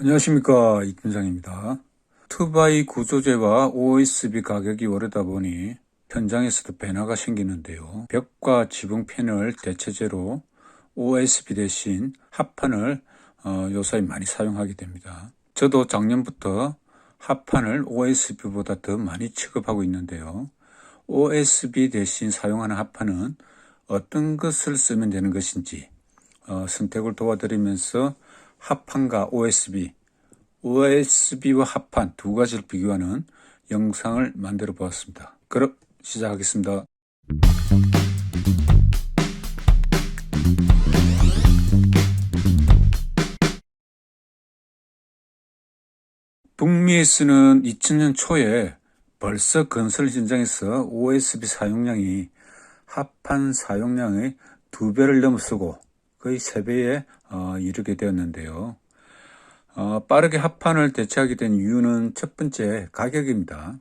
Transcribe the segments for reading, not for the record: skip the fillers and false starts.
안녕하십니까, 이팀장입니다. 투바이 구조재와 OSB 가격이 오르다 보니 현장에서도 변화가 생기는데요. 벽과 지붕 패널 대체재로 OSB 대신 합판을 요사이 많이 사용하게 됩니다. 저도 작년부터 합판을 OSB보다 더 많이 취급하고 있는데요. OSB 대신 사용하는 합판은 어떤 것을 쓰면 되는 것인지 선택을 도와드리면서 합판과 OSB와 합판 두 가지를 비교하는 영상을 만들어 보았습니다. 그럼 시작하겠습니다. 북미에서는 2000년 초에 벌써 건설 현장에서 OSB 사용량이 합판 사용량의 2배를 넘어서고 거의 3배에 이르게 되었는데요. 빠르게 합판을 대체하게 된 이유는 첫 번째 가격입니다.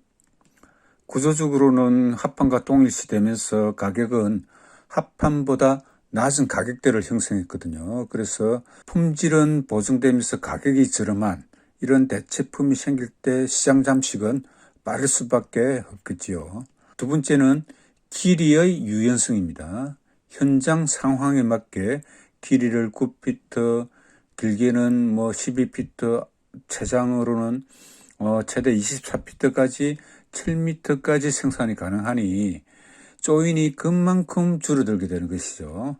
구조적으로는 합판과 동일시되면서 가격은 합판보다 낮은 가격대를 형성했거든요. 그래서 품질은 보증되면서 가격이 저렴한 이런 대체품이 생길 때 시장 잠식은 빠를 수밖에 없겠지요. 두 번째는 길이의 유연성입니다. 현장 상황에 맞게 길이를 9피트, 길게는 12피트, 최장으로는 최대 24피트까지 7m까지 생산이 가능하니 조인이 그만큼 줄어들게 되는 것이죠.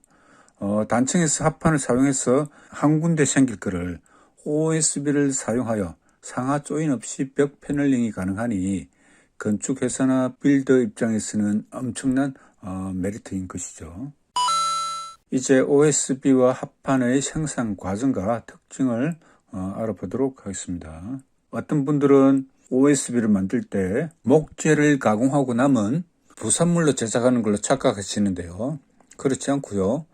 단층에서 합판을 사용해서 한 군데 생길 거를 OSB를 사용하여 상하 조인 없이 벽 패널링이 가능하니 건축회사나 빌더 입장에서는 엄청난 메리트인 것이죠. 이제 OSB와 합판의 생산 과정과 특징을 알아보도록 하겠습니다. 어떤 분들은 OSB를 만들 때 목재를 가공하고 남은 부산물로 제작하는 걸로 착각하시는데요. 그렇지 않고요.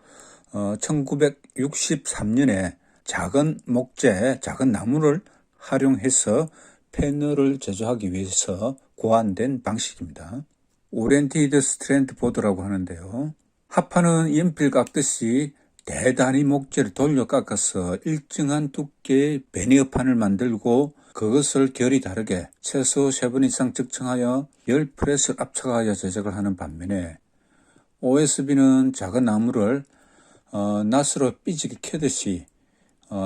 1963년에 작은 목재, 작은 나무를 활용해서 패널을 제조하기 위해서 고안된 방식입니다. 오리엔티드 스트랜드 보드라고 하는데요. 합판은 연필 깎듯이 대단히 목재를 돌려 깎아서 일정한 두께의 베니어판을 만들고 그것을 결이 다르게 최소 3번 이상 측정하여 열 프레스를 압착하여 제작을 하는 반면에 OSB는 작은 나무를 낫으로 삐지게 캐듯이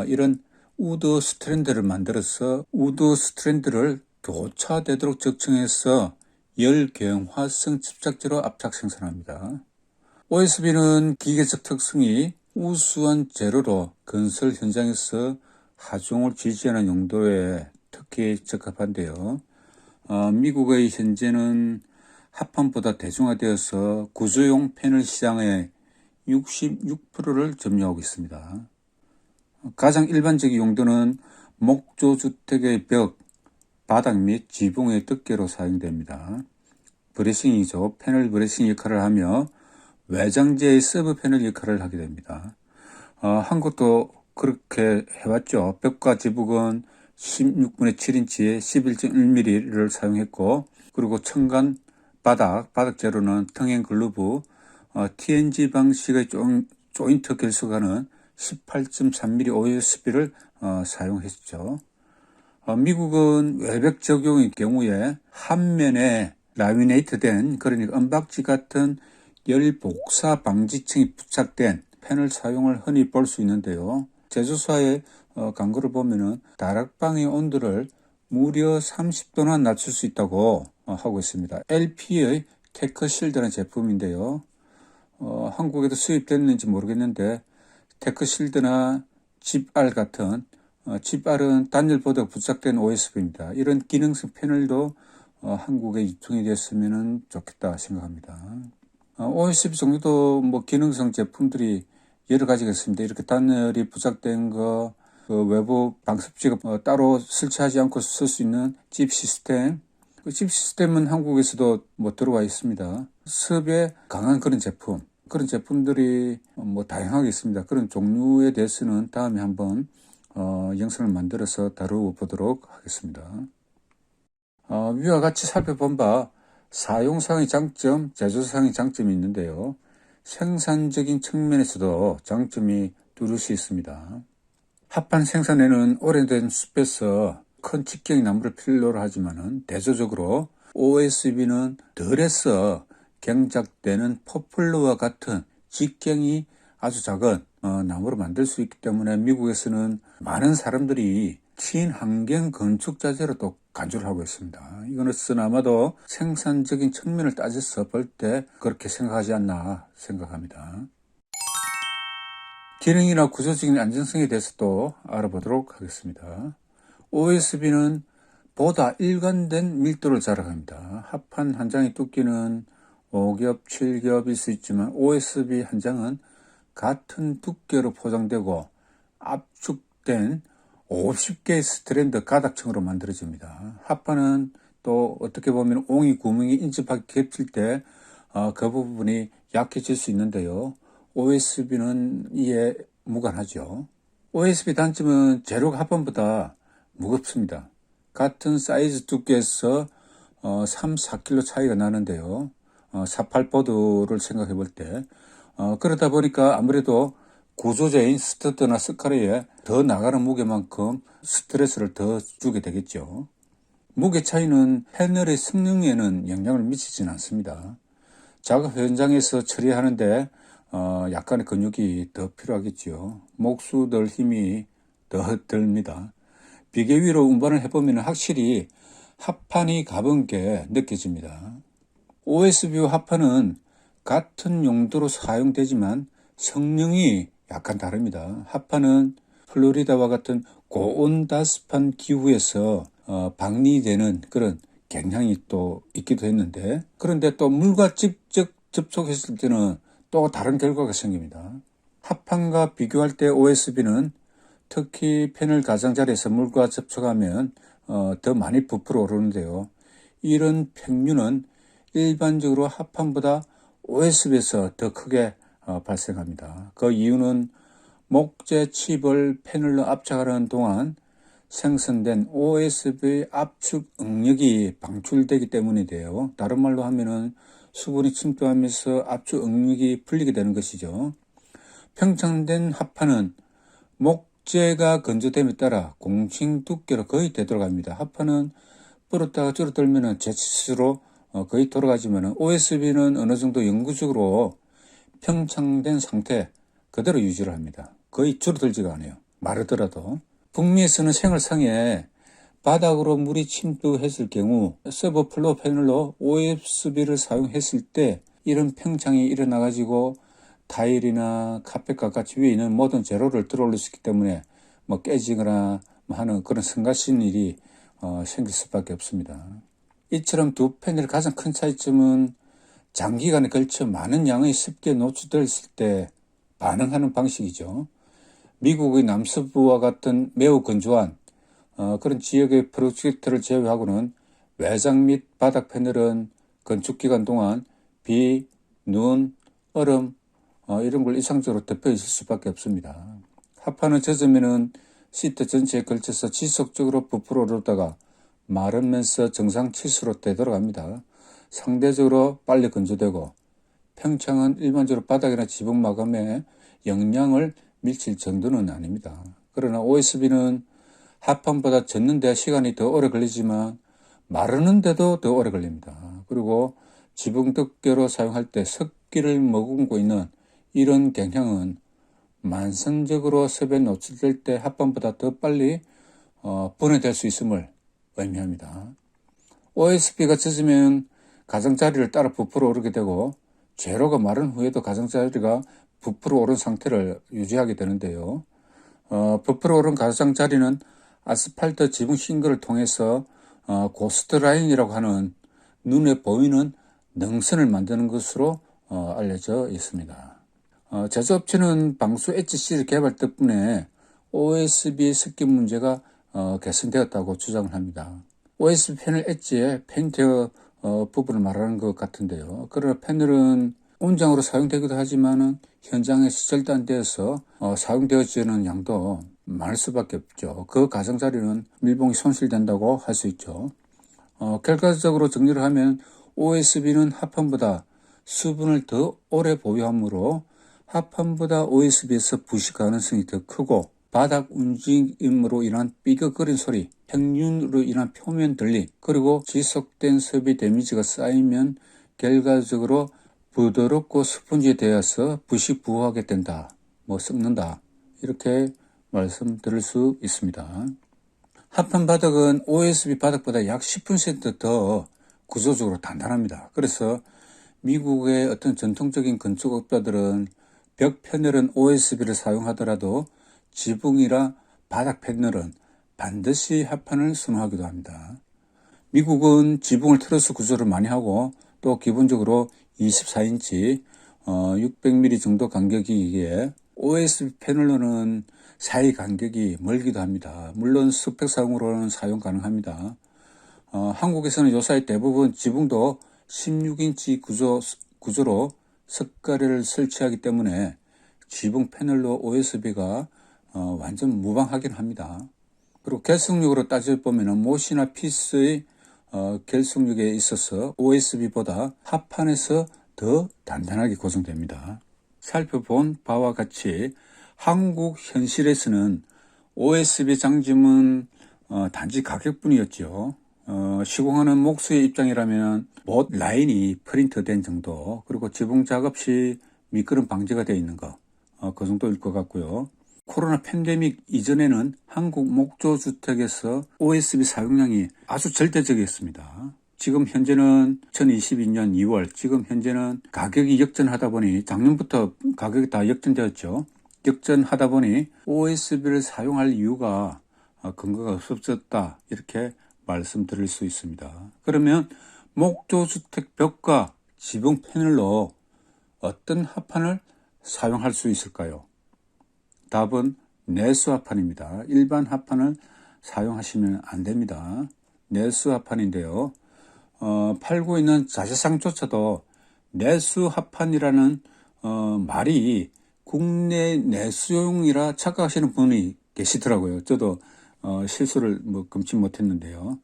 이런 우드 스트랜드를 만들어서 우드 스트랜드를 교차되도록 적층해서 열 경화성 집착제로 압착 생산합니다. OSB는 기계적 특성이 우수한 재료로 건설 현장에서 하중을 지지하는 용도에 특히 적합한데요. 미국의 현재는 합판보다 대중화되어서 구조용 패널 시장의 66%를 점유하고 있습니다. 가장 일반적인 용도는 목조주택의 벽, 바닥 및 지붕의 덮개로 사용됩니다. 브레싱이죠. 패널 브레싱 역할을 하며 외장재의 서브 패널 역할을 하게 됩니다. 한국도 그렇게 해왔죠. 벽과 지붕은 16분의 7인치에 11.1mm를 사용했고, 그리고 청간 바닥 재로는 텅행 글루브, TNG 방식의 조인트 결속하는 18.3mm OSB를 사용했죠. 미국은 외벽 적용의 경우에 한 면에 라미네이트된, 그러니까 은박지 같은 열 복사 방지층이 부착된 패널 사용을 흔히 볼 수 있는데요. 제조사의 광고를 보면은 다락방의 온도를 무려 30도나 낮출 수 있다고 하고 있습니다. LP의 테크실드라는 제품인데요. 한국에도 수입됐는지 모르겠는데 테크실드나 집알 같은 집알은 단열 보드가 부착된 OSB입니다. 이런 기능성 패널도 한국에 유통이 됐으면 좋겠다 생각합니다. OSB 종류도 기능성 제품들이 여러 가지가 있습니다. 이렇게 단열이 부착된 거, 외부 방습지가 따로 설치하지 않고 쓸 수 있는 집 시스템. 그 집 시스템은 한국에서도 들어와 있습니다. 습에 강한 그런 제품. 그런 제품들이 다양하게 있습니다. 그런 종류에 대해서는 다음에 한번 영상을 만들어서 다루어보도록 하겠습니다. 위와 같이 살펴본 바 사용상의 장점, 제조상의 장점이 있는데요. 생산적인 측면에서도 장점이 뚜렷이 있습니다. 합판 생산에는 오래된 숲에서 큰 직경이 나무를 필요로 하지만은 대조적으로 OSB는 덜해서 경작되는 포플러와 같은 직경이 아주 작은 나무로 만들 수 있기 때문에 미국에서는 많은 사람들이 친환경 건축 자재로 또 간주를 하고 있습니다. 이것은 아마도 생산적인 측면을 따져서 볼 때 그렇게 생각하지 않나 생각합니다. 기능이나 구조적인 안정성에 대해서도 알아보도록 하겠습니다. OSB는 보다 일관된 밀도를 자랑합니다. 합판 한 장의 두께는 5겹, 7겹일 수 있지만 OSB 한 장은 같은 두께로 포장되고 압축된 50개의 스트랜드 가닥층으로 만들어집니다. 합판은 또 어떻게 보면 옹이 구멍이 인접하게 겹칠 때 그 부분이 약해질 수 있는데요. OSB는 이에 무관하죠. OSB 단점은 재료가 합판보다 무겁습니다. 같은 사이즈 두께에서 3, 4kg 차이가 나는데요. 48보드를 생각해 볼 때 그러다 보니까 아무래도 구조제인 스터드나 스카리에 더 나가는 무게만큼 스트레스를 더 주게 되겠죠. 무게 차이는 패널의 성능에는 영향을 미치지는 않습니다. 작업 현장에서 처리하는데 약간의 근육이 더 필요하겠지요. 목수들 힘이 더 듭니다. 비계 위로 운반을 해보면 확실히 합판이 가벼운 게 느껴집니다. OSB와 합판은 같은 용도로 사용되지만 성능이 약간 다릅니다. 합판은 플로리다와 같은 고온다습한 기후에서 방리되는 그런 경향이 또 있기도 했는데, 그런데 또 물과 직접 접촉했을 때는 또 다른 결과가 생깁니다. 합판과 비교할 때 OSB는 특히 패널 가장자리에서 물과 접촉하면 더 많이 부풀어 오르는데요. 이런 팽류는 일반적으로 합판보다 OSB에서 더 크게 발생합니다. 그 이유는 목재 칩을 패널로 압착하는 동안 생성된 OSB의 압축 응력이 방출되기 때문인데요. 다른 말로 하면은 수분이 침투하면서 압축 응력이 풀리게 되는 것이죠. 평창된 합판은 목재가 건조됨에 따라 공칭 두께로 거의 되돌아갑니다. 합판은 불었다가 줄어들면 재치수로 거의 돌아가지만 OSB는 어느 정도 영구적으로 평창된 상태 그대로 유지를 합니다. 거의 줄어들지가 않아요. 마르더라도. 북미에서는 생활상에 바닥으로 물이 침투했을 경우 서버 플로 패널로 OSB를 사용했을 때 이런 평창이 일어나가지고 타일이나 카펫과 같이 위에 있는 모든 재료를 들어올릴 수 있기 때문에 뭐 깨지거나 하는 그런 성가신 일이 생길 수밖에 없습니다. 이처럼 두 패널의 가장 큰 차이점은 장기간에 걸쳐 많은 양의 습기에 노출됐을 때 반응하는 방식이죠. 미국의 남서부와 같은 매우 건조한 그런 지역의 프로젝트를 제외하고는 외장 및 바닥 패널은 건축기간 동안 비, 눈, 얼음 이런 걸 이상적으로 덮여 있을 수밖에 없습니다. 합판은 젖으면은 시트 전체에 걸쳐서 지속적으로 부풀어 오르다가 마르면서 정상 치수로 되돌아갑니다. 상대적으로 빨리 건조되고 평창은 일반적으로 바닥이나 지붕 마감에 영향을 미칠 정도는 아닙니다. 그러나 OSB는 합판보다 젖는 데 시간이 더 오래 걸리지만 마르는데도 더 오래 걸립니다. 그리고 지붕 두께로 사용할 때 습기를 머금고 있는 이런 경향은 만성적으로 습에 노출될 때 합판보다 더 빨리 분해될 수 있음을 의미합니다. OSB가 젖으면 가장자리를 따라 부풀어 오르게 되고 재료가 마른 후에도 가장자리가 부풀어 오른 상태를 유지하게 되는데요. 부풀어 오른 가장자리는 아스팔트 지붕 싱글을 통해서 고스트 라인이라고 하는 눈에 보이는 능선을 만드는 것으로 알려져 있습니다. 제조업체는 방수 HC를 개발 덕분에 OSB 습기 문제가 개선되었다고 주장을 합니다. OSB 패널 엣지의 페인트 부분을 말하는 것 같은데요. 그러나 패널은 온장으로 사용되기도 하지만 현장에 시절도 안 되어서 사용되어지는 양도 많을 수밖에 없죠. 그 가장자리는 밀봉이 손실된다고 할 수 있죠. 결과적으로 정리를 하면 OSB는 합판보다 수분을 더 오래 보유하므로 합판보다 OSB에서 부식 가능성이 더 크고 바닥 움직임으로 인한 삐걱거린 소리, 평균으로 인한 표면 들림, 그리고 지속된 습이 데미지가 쌓이면 결과적으로 부드럽고 스펀지 되어서 부식부호하게 된다. 썩는다. 이렇게 말씀드릴 수 있습니다. 합판 바닥은 OSB 바닥보다 약 10% 더 구조적으로 단단합니다. 그래서 미국의 어떤 전통적인 건축업자들은 벽 패널은 OSB를 사용하더라도 지붕이나 바닥 패널은 반드시 합판을 선호하기도 합니다. 미국은 지붕을 트러스 구조를 많이 하고 또 기본적으로 24인치 600mm 정도 간격이기에 OSB 패널로는 사이 간격이 멀기도 합니다. 물론 스펙상으로는 사용 가능합니다. 한국에서는 요사이 대부분 지붕도 16인치 구조로 석가래를 설치하기 때문에 지붕 패널로 OSB가 완전 무방하긴 합니다. 그리고 결속력으로 따져보면 못이나 피스의 결속력에 있어서 OSB보다 합판에서 더 단단하게 구성됩니다. 살펴본 바와 같이 한국 현실에서는 OSB 장점은 단지 가격뿐이었죠. 시공하는 목수의 입장이라면 못 라인이 프린트된 정도, 그리고 지붕 작업 시 미끄럼 방지가 되어 있는 거, 그 정도일 것 같고요. 코로나 팬데믹 이전에는 한국 목조주택에서 OSB 사용량이 아주 절대적이었습니다. 지금 현재는 2022년 2월, 지금 현재는 가격이 역전하다 보니 작년부터 가격이 다 역전되었죠. 역전하다 보니 OSB를 사용할 이유가 근거가 없어졌다, 이렇게 말씀드릴 수 있습니다. 그러면 목조주택 벽과 지붕 패널로 어떤 합판을 사용할 수 있을까요? 답은 내수 합판입니다. 일반 합판을 사용하시면 안 됩니다. 내수 합판인데요. 팔고 있는 자재상조차도 내수 합판이라는 말이 국내 내수용이라 착각하시는 분이 계시더라고요. 저도 실수를 금치 못했는데요.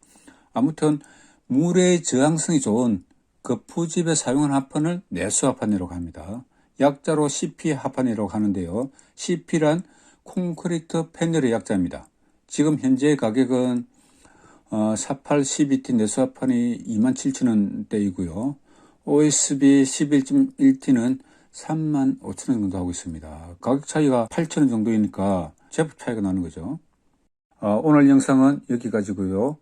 아무튼 물의 저항성이 좋은 거푸집에 사용하는 합판을 내수 합판이라고 합니다. 약자로 CP 합판이라고 하는데요. CP란 콘크리트 패널의 약자입니다. 지금 현재 가격은 48 CBT 내수 합판이 27,000원대이고요. OSB 11.1T는 35,000원 정도 하고 있습니다. 가격 차이가 8,000원 정도이니까 제법 차이가 나는 거죠. 오늘 영상은 여기까지고요.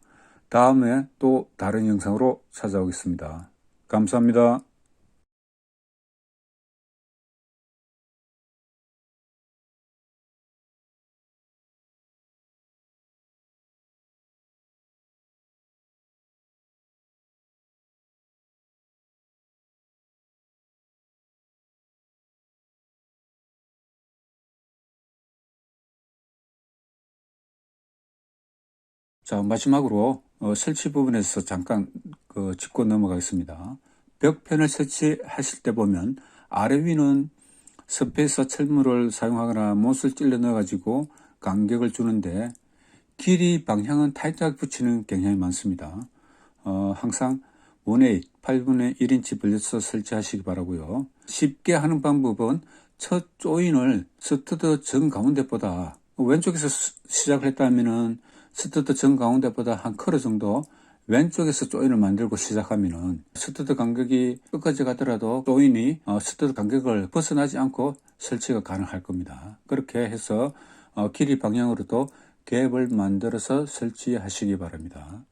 다음에 또 다른 영상으로 찾아오겠습니다. 감사합니다. 자, 마지막으로 설치 부분에서 잠깐 짚고 넘어가겠습니다. 벽편을 설치하실 때 보면 아래 위는 스페이서 철물을 사용하거나 못을 찔러 넣어가지고 간격을 주는데 길이 방향은 타이트하게 붙이는 경향이 많습니다. 항상 1/8, 8분의 1인치 벌려서 설치하시기 바라고요. 쉽게 하는 방법은 첫 조인을 스터드 정 가운데보다 왼쪽에서 시작을 했다면은 스터드 정 가운데보다 한 커러 정도 왼쪽에서 조인을 만들고 시작하면은 스터드 간격이 끝까지 가더라도 조인이 스터드 간격을 벗어나지 않고 설치가 가능할 겁니다. 그렇게 해서 길이 방향으로도 갭을 만들어서 설치하시기 바랍니다.